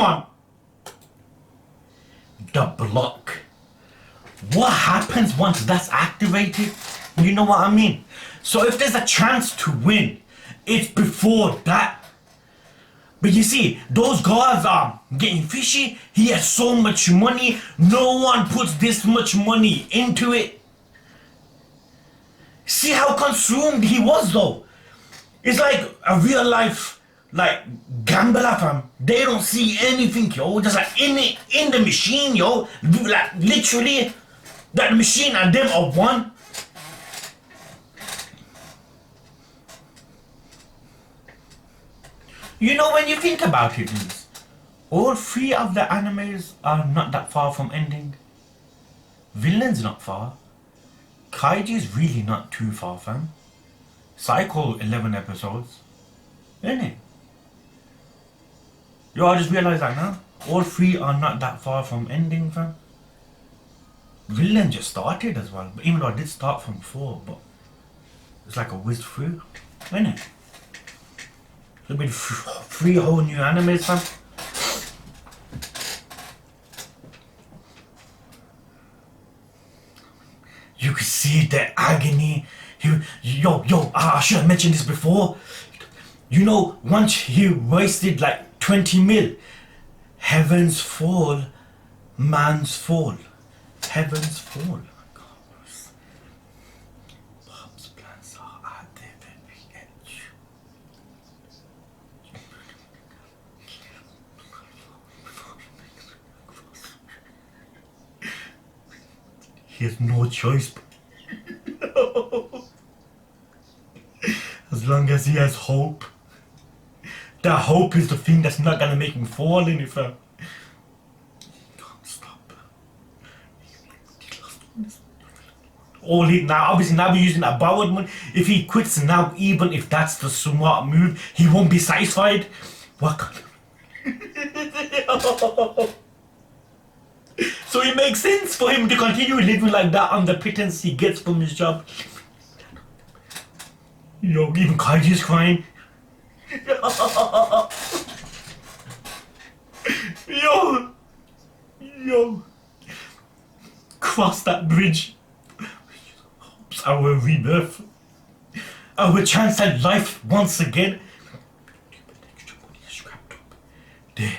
on. The block. What happens once that's activated? You know what I mean? So if there's a chance to win, it's before that. But you see, those guys are getting fishy. He has so much money. No one puts this much money into it. See how consumed he was though. It's like a real life, like, gambler fam. They don't see anything, yo. Just like in the machine, yo. Like literally, that machine and them are one. You know, when you think about it, dudes, all three of the animes are not that far from ending. Villain's not far. Kaiji's really not too far, fam. Psycho 11 episodes. Isn't it? Yo, I just realized that now. All three are not that far from ending, fam. Villain just started as well. But even though I did start from 4, but it's like a whiz through. Isn't it? There'll be 3 whole new animes, fam. You could see the agony. I should have mentioned this before. You know, once he wasted like 20 mil. Heavens fall, man's fall. Heavens fall. Bob's plans are at their very edge. He has no choice. As long as he has hope. That hope is the thing that's not gonna make him fall in it, fam. He can't stop. Obviously now we're using that borrowed money. If he quits now, even if that's the smart move, he won't be satisfied. What kind of... So it makes sense for him to continue living like that on the pittance he gets from his job. Yo, even Kaiji's crying. Yo. Cross that bridge. Our rebirth. Our chance at life once again. There.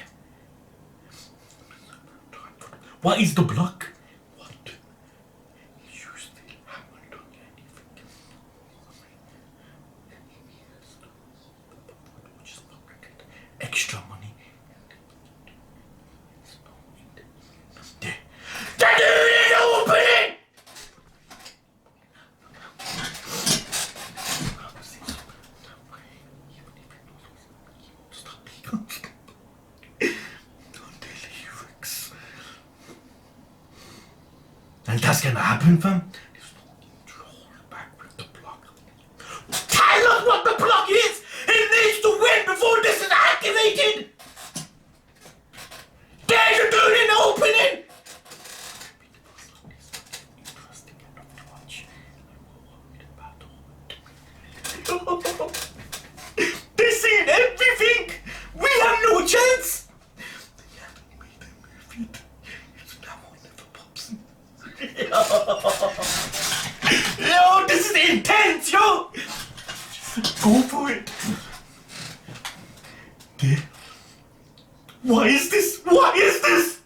What is the block? What? You still haven't done anything. Just extra money. There. They're doing it opening! And that's gonna happen, fam. There's no need to hold back with the block. Tell us what the block is! It needs to win before this is activated! There's your dude in the opening! They've seen everything! We have no chance! They haven't made a move yet. So that one never pops in. Yo, this is intense, yo! Just go for it. There. What is this? What is this?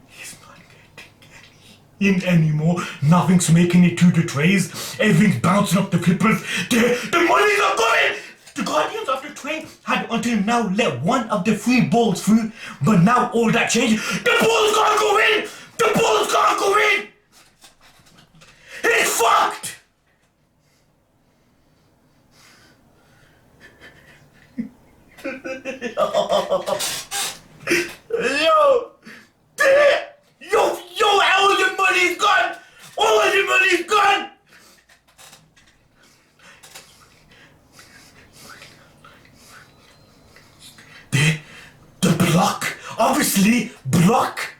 He's not getting in anymore. Nothing's making it to the trays. Everything's bouncing off the flippers. The money's not going! The Guardians of the Train had until now let one of the 3 balls through, but now all that changed. The balls can't go in! The balls can't go in! It's fucked! Yo, all the money's gone! All the money's gone! The block! Obviously, block!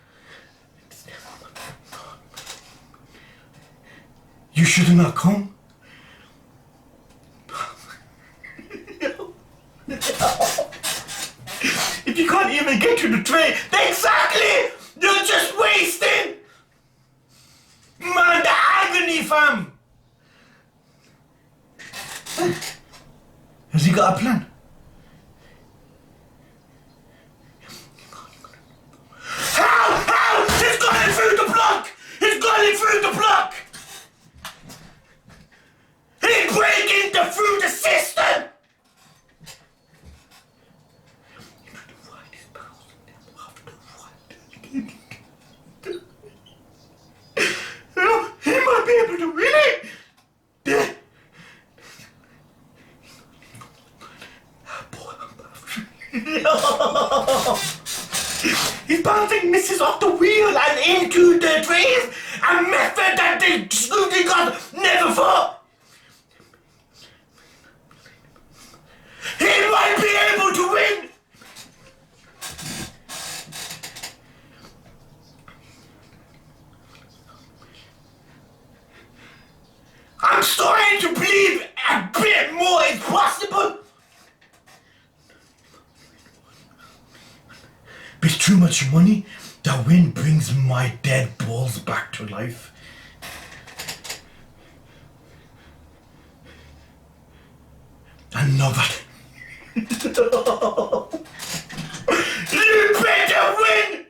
You should not come. fam. Has he got a plan? How? He's got it through the block! He's got it through the block! He's breaking through the system! He might be able to win it! He's bouncing misses off the wheel and into the trees, a method that the shooting gods never thought. He might be able to win. I'm starting to believe a bit more is possible. With too much money, the wind brings my dead balls back to life. Another. You better win!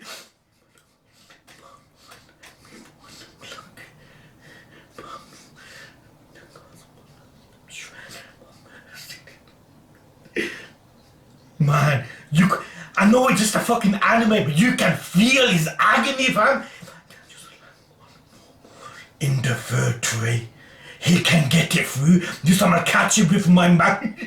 Man, I know it's just a fucking anime, but you can feel his agony, fam. In the third tray, he can get it through. Just I'm gonna catch it with my man.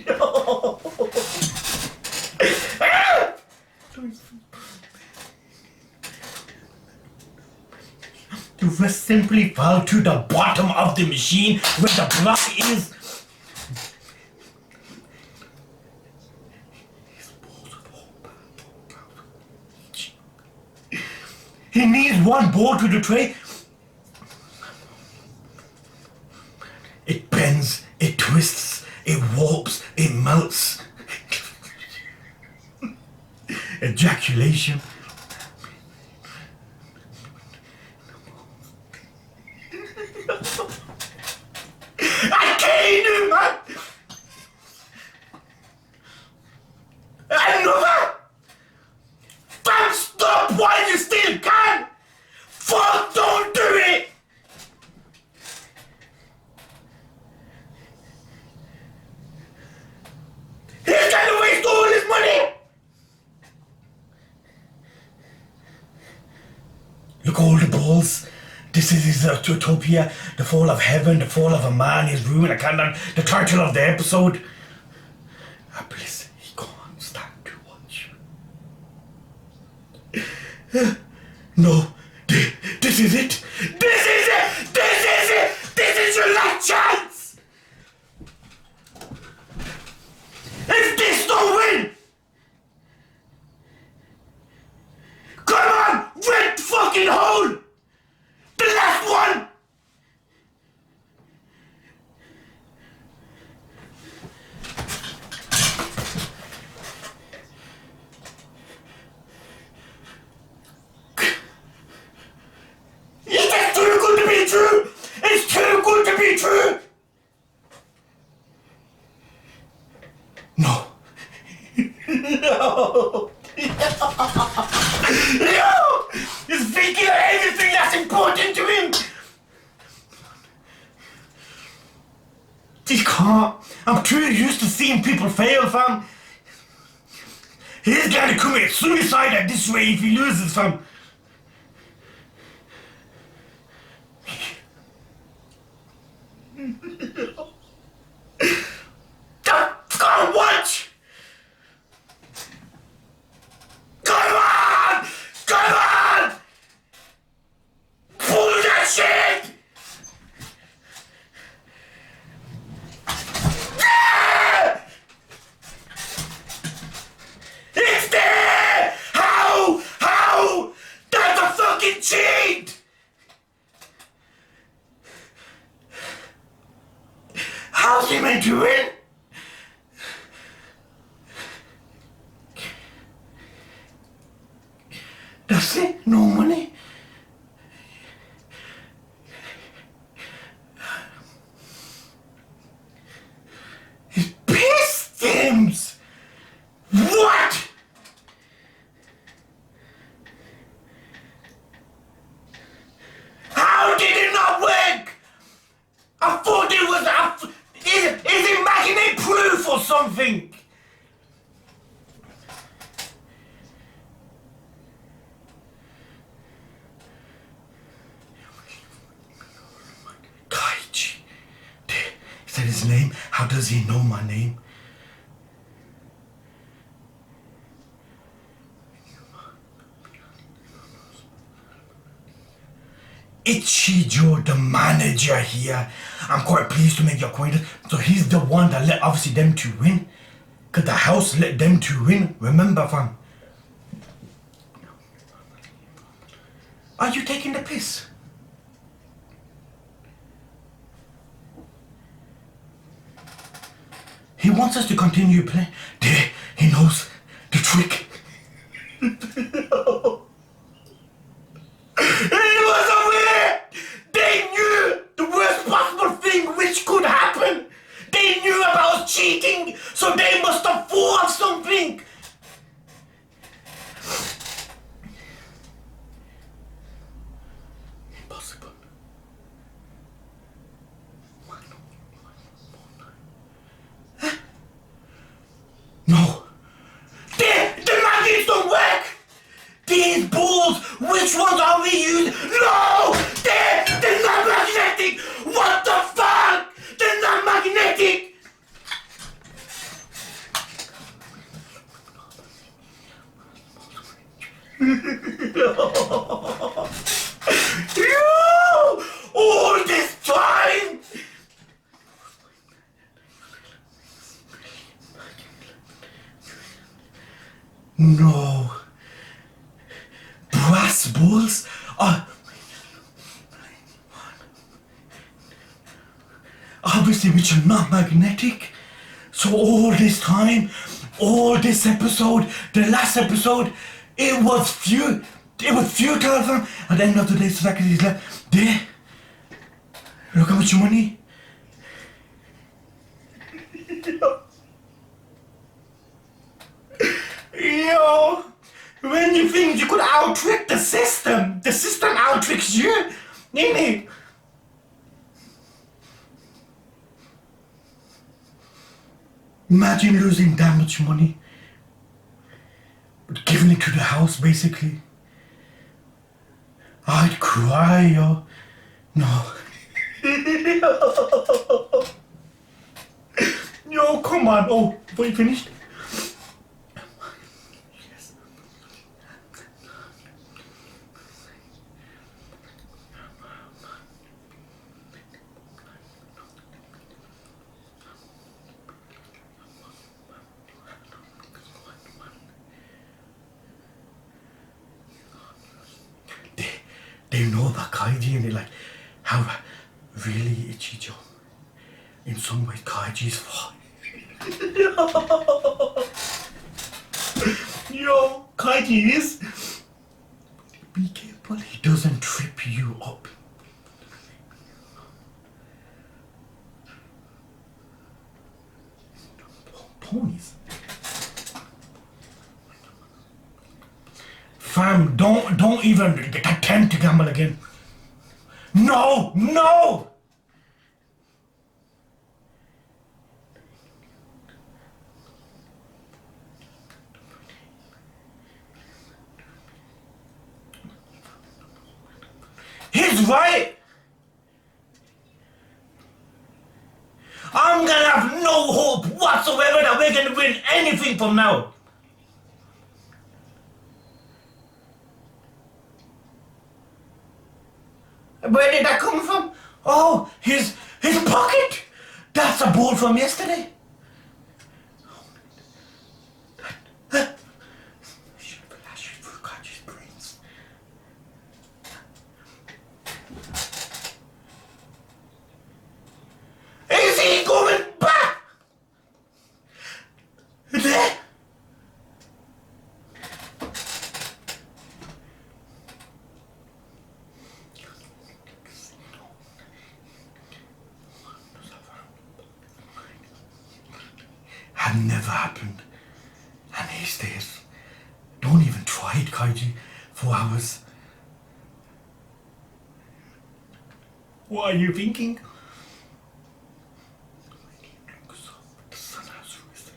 The rest simply fall to the bottom of the machine where the block is. He needs one ball to the tray. It bends, it twists, it warps, it melts. Ejaculation. I can't do, man. Another. Fam, stop while you still can. Fuck, don't do it. He's gonna waste all his money. Look, all the balls. This is his utopia. The fall of heaven, the fall of a man, his ruin, a countdown. The title of the episode. A bliss he can't stand to watch. No, this is it. This is it. This is it. This is your last chance. If this don't win, come on, red fucking hole. The last one! It's too good to be true! It's too good to be true! No. No! No! He's thinking of everything that's important to him! He can't. I'm too used to seeing people fail, fam. He's gonna commit suicide at this rate if he loses, fam. Go watch! Come on! Come on! Pull that shit! Ah! It's there! How? That's a fucking cheat! How's he meant to win? That's it? No money? something. Kaiji. Is that his name? How does he know my name? Ichijo, the manager here. I'm quite pleased to make your acquaintance. So he's the one that let obviously them two win. Cause the house let them two win. Remember, fam? Are you taking the piss? He wants us to continue playing. There, he knows the trick. He was aware! They knew the worst possible thing which could happen. They knew about cheating, so they must have thought of something. Impossible. No. The magnets don't work! These balls, which ones are we using? No! They're not magnetic! What the fuck? They're not magnetic! All this time! No. Brass balls are obviously which are not magnetic. So all this time, all this episode, the last episode, it was futile. Fam. At the end of the day, so that is left there. Look how much money. Yo, when you think you could out-trick the system out-tricks you, innit? Imagine losing that much money, but giving it to the house basically. I'd cry, yo. No. Yo, come on. Oh, before you finished? They know about Kaiji and they're like, how really Ichijo? In some way, Kaiji's fault. Yo, Kaiji is. Be careful, he doesn't trip you up. Ponies. Fam, don't even attempt to gamble again. No, no! He's right! I'm gonna have no hope whatsoever that we're gonna win anything from now. Where did that come from? Oh, his pocket! That's a ball from yesterday. I should have flashed it for Kaiji's brains. Is he going back? There? Had never happened. And these days, don't even try it, Kaiji. 4 hours. What are you thinking? The sun has risen.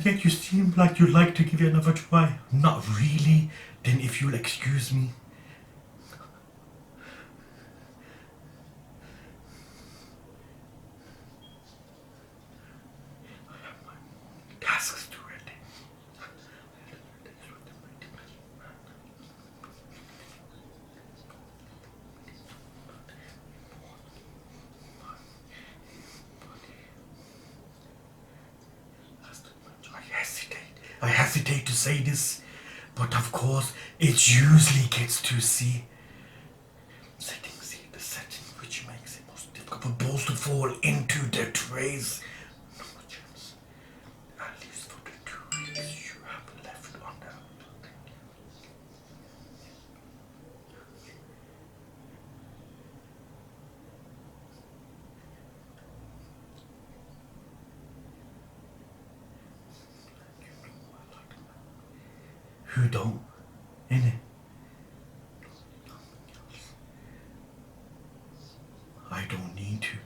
yet you seem like you'd like to give it another try. Not really. Then if you'll excuse me. I have my tasks to ready. I hesitate to say this, but of course it usually gets to C. Setting C, the setting which makes it most difficult for balls to fall into the trays. No chance. At least for the 2 weeks you have left on that. Who don't? Innit? I don't need to.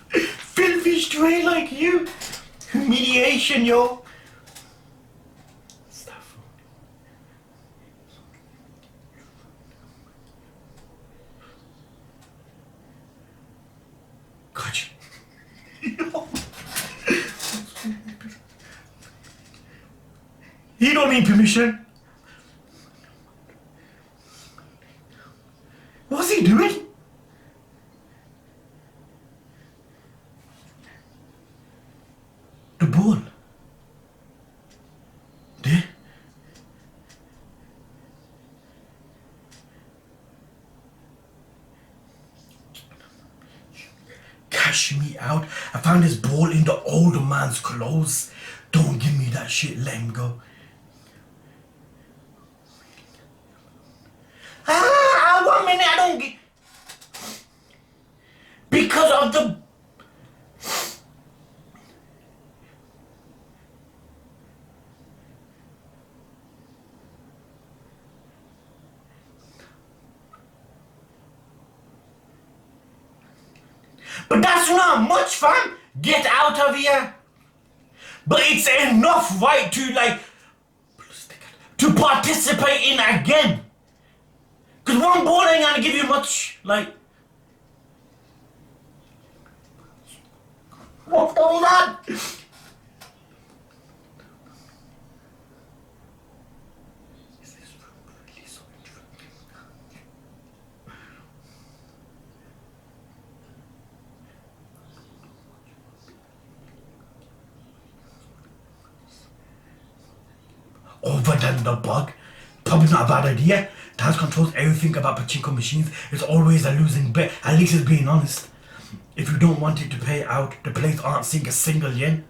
Filthy stray like you. Humiliation, yo. Stuff. Kaiji. He don't need permission. What's he doing? The ball. There. Cash me out. I found this ball in the older man's clothes. Don't give me that shit, let him go. Ah, 1 minute, I don't get... Because of the... But that's not much, fam. Get out of here. But it's enough, right, to like... to participate in again. Because one ball ain't gonna give you much, like... What's going on? Over than the bug? Probably not a bad idea. The house controls everything about pachinko machines. It's always a losing bet. At least it's being honest. If you don't want it to pay out, the place aren't seeing a single yen.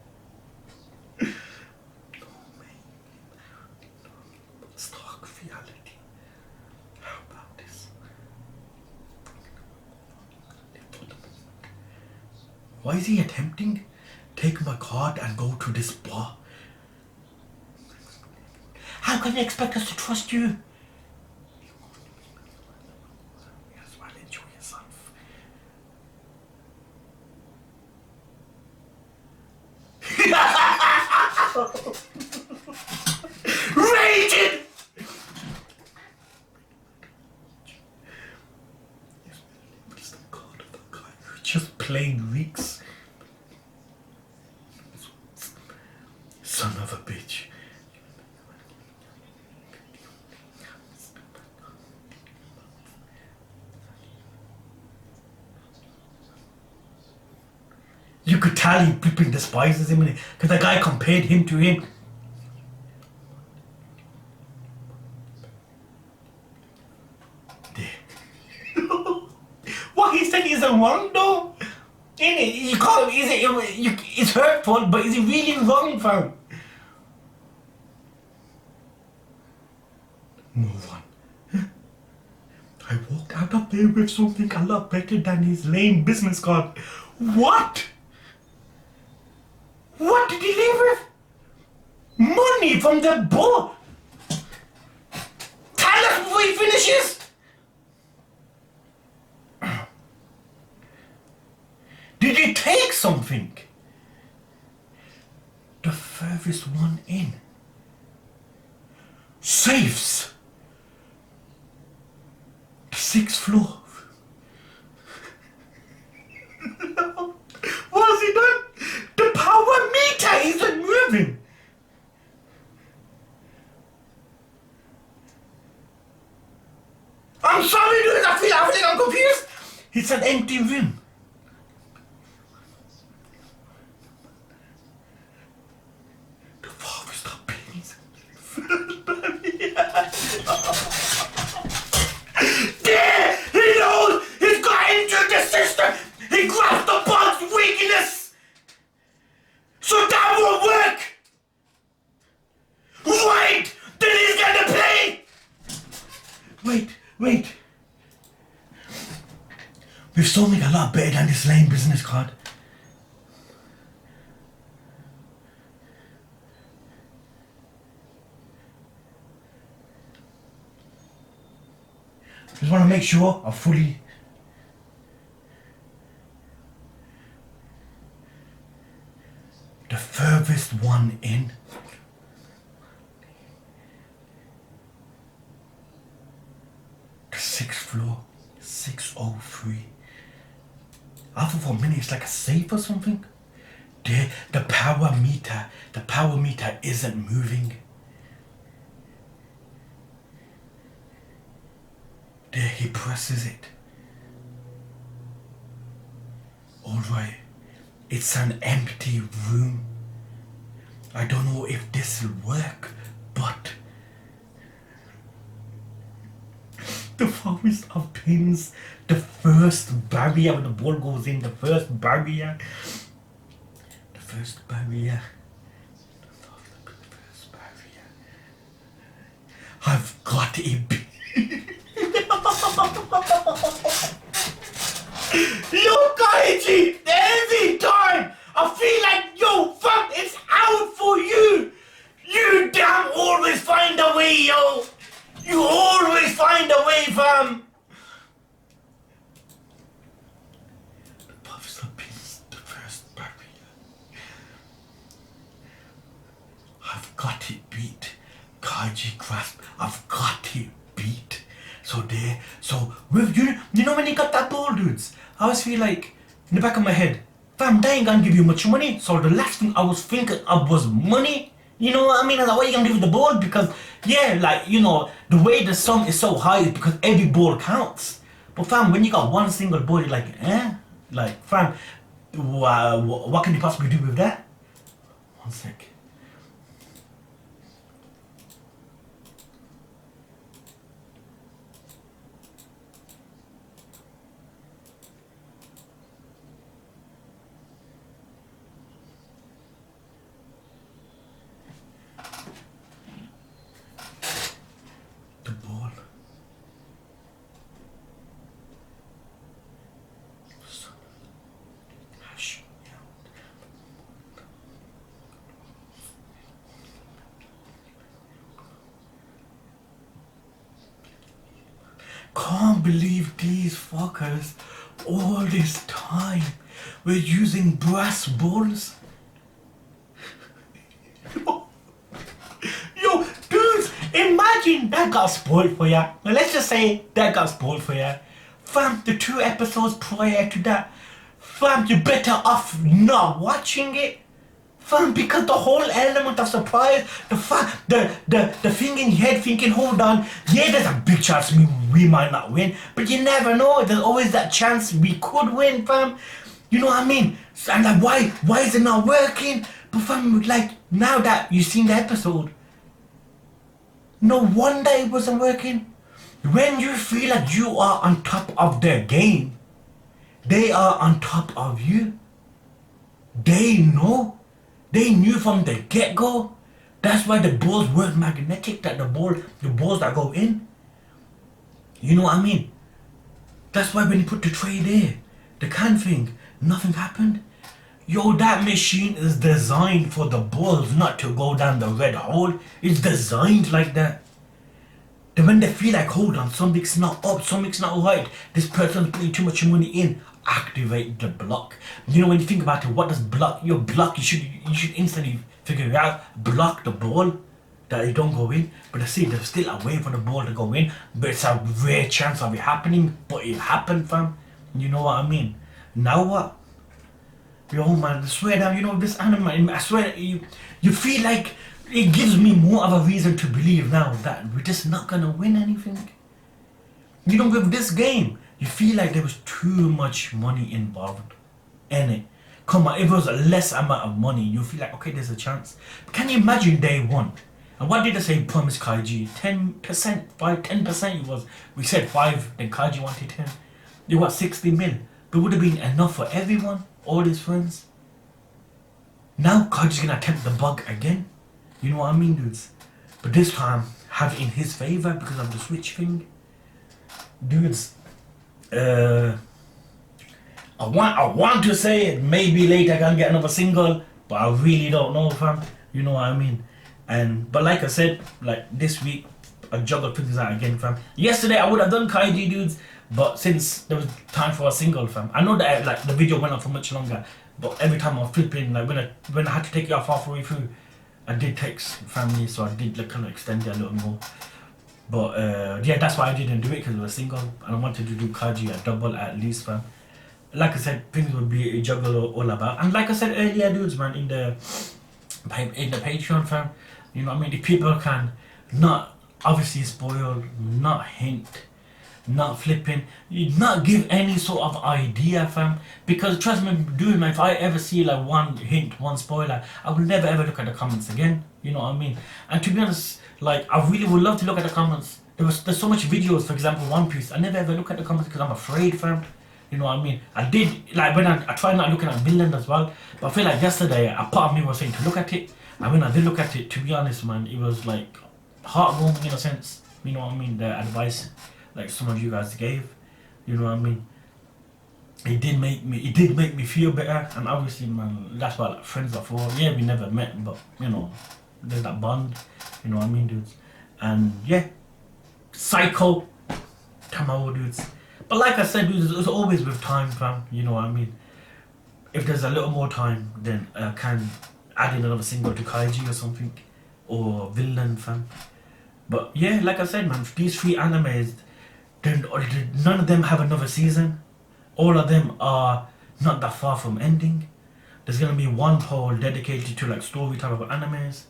Stock Futility. How about this? Why is he attempting? Take my card and go to this bar. How can you expect us to trust you? Yes, well, enjoy yourself. Raging! What's the card of that guy who just plain reeks? Son of a bitch. You could tell he flipping despises him because the guy compared him to him. What he said isn't wrong though. Ain't it? You call him, it's hurtful, but is he really wrong, fam? Move on. I walked out of there with something a lot better than his lame business card. What? What did he leave with? Money from the ball. Tell us before he finishes. Did he take something. The furthest one in. Safes. The 6th floor. What's he done? The power meter isn't moving. I'm sorry, dude. I think I'm confused. It's an empty room. The farthest up pins. There! He knows! He's got into the system! He grasped the bug's weakness! So that won't work! Right! Then he's gonna play! Wait. We've still made a lot better than this lame business card. Just want to make sure I fully... The furthest one in. The 6th floor. 603. I thought for a minute it's like a safe or something. The power meter isn't moving. There he presses it. Alright, it's an empty room. I don't know if this will work, but the farthest of pins, the first barrier when the ball goes in, the first barrier. I've got it. Yo, Kaiji, every time I feel like, yo, fuck, it's out for you. You damn always find a way, yo. You always find a way, fam. The puffs up is the first barrier. I've got it beat. Kaiji grasp. I've got it beat. So with you know when you got that ball, dudes, I always feel like in the back of my head, fam, they ain't gonna give you much money. So the last thing I was thinking of was money. You know what I mean? I was like, what are you gonna do with the ball? Because yeah, like, you know, the way the sum is so high is because every ball counts. But fam, when you got one single ball, you're like, like, fam, what can you possibly do with that? One sec. Can't believe these fuckers all this time were using brass balls. Yo, dudes, imagine that got spoiled for ya. Now let's just say that got spoiled for ya. Fam, the 2 episodes prior to that, fam, you're better off not watching it. Fam, because the whole element of surprise, the thing in your head thinking, hold on, yeah, there's a big chance we might not win, but you never know. There's always that chance we could win, fam. You know what I mean? So I'm like, why is it not working? But fam, like, now that you've seen the episode, no wonder it wasn't working. When you feel like you are on top of their game, they are on top of you. They know. They knew from the get-go. That's why the balls weren't magnetic, that the balls that go in. You know what I mean? That's why when you put the tray there, the can thing, nothing happened. Yo, that machine is designed for the balls not to go down the red hole. It's designed like that. Then when they feel like, hold on, something's not up, something's not right, this person's putting too much money in, activate the block. You know, when you think about it, what does block? Your block, you should instantly figure it out. Block the ball that it don't go in. But I see there's still a way for the ball to go in. But it's a rare chance of it happening. But it happened, fam. You know what I mean? Now what? Yo, man, I swear down, you know, this anime, I swear, you feel like it gives me more of a reason to believe now that we're just not gonna win anything. You know, with this game, you feel like there was too much money involved in it. Come on, if it was a less amount of money, you feel like, okay, there's a chance. But can you imagine day one? And what did I say promised Kaiji? 10%, 10% it was. We said 5, then Kaiji wanted 10. They want 60 mil. But it would have been enough for everyone, all his friends. Now Kaiji's gonna attempt the bug again. You know what I mean, dudes? But this time, have it in his favor because of the Switch thing. Dudes, I want to say it. Maybe later I can get another single, but I really don't know, fam. You know what I mean? But like I said, like this week, I juggled things out again, fam. Yesterday I would have done Kaiji, dudes, but since there was time for a single, fam. I know that like the video went on for much longer, but every time I was flipping, like when I had to take it off halfway through, I did text family, so I did like kind of extend it a little more. But yeah, that's why I didn't do it, because it was single, and I wanted to do Kaiji a double at least, fam. Like I said, things would be a juggle all about. And like I said earlier, dudes, man, in the Patreon, fam, you know what I mean? If people can not obviously spoil, not hint, not flipping, not give any sort of idea, fam. Because trust me, dude, man, if I ever see like one hint, one spoiler, I will never ever look at the comments again. You know what I mean? And to be honest, like I really would love to look at the comments. There's so much videos, for example, One Piece. I never ever look at the comments because I'm afraid, fam. You know what I mean? I did, like when I tried not looking at Vinland as well, but I feel like yesterday a part of me was saying to look at it, and when I did look at it, to be honest, man, it was like heartwarming in a sense. You know what I mean? The advice like some of you guys gave, you know what I mean? It did make me feel better, and obviously, man, that's what like, friends are for. Yeah, we never met, but you know, there's that bond. You know what I mean, dudes? And yeah, psycho, Tamao, dudes. But like I said, dudes, it's always with time, fam. You know what I mean? If there's a little more time, then I can add in another single to Kaiji or something, or Vinland, fam. But yeah, like I said, man, these 3 animes, none of them have another season. All of them are not that far from ending. There's gonna be one poll dedicated to like story type of animes.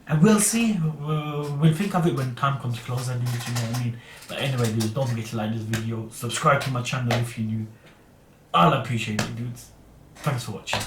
And we'll see. We'll think of it when time comes closer, dudes, you know what I mean? But anyway, dudes, don't forget to like this video. Subscribe to my channel if you're new. I'll appreciate it, dudes. Thanks for watching.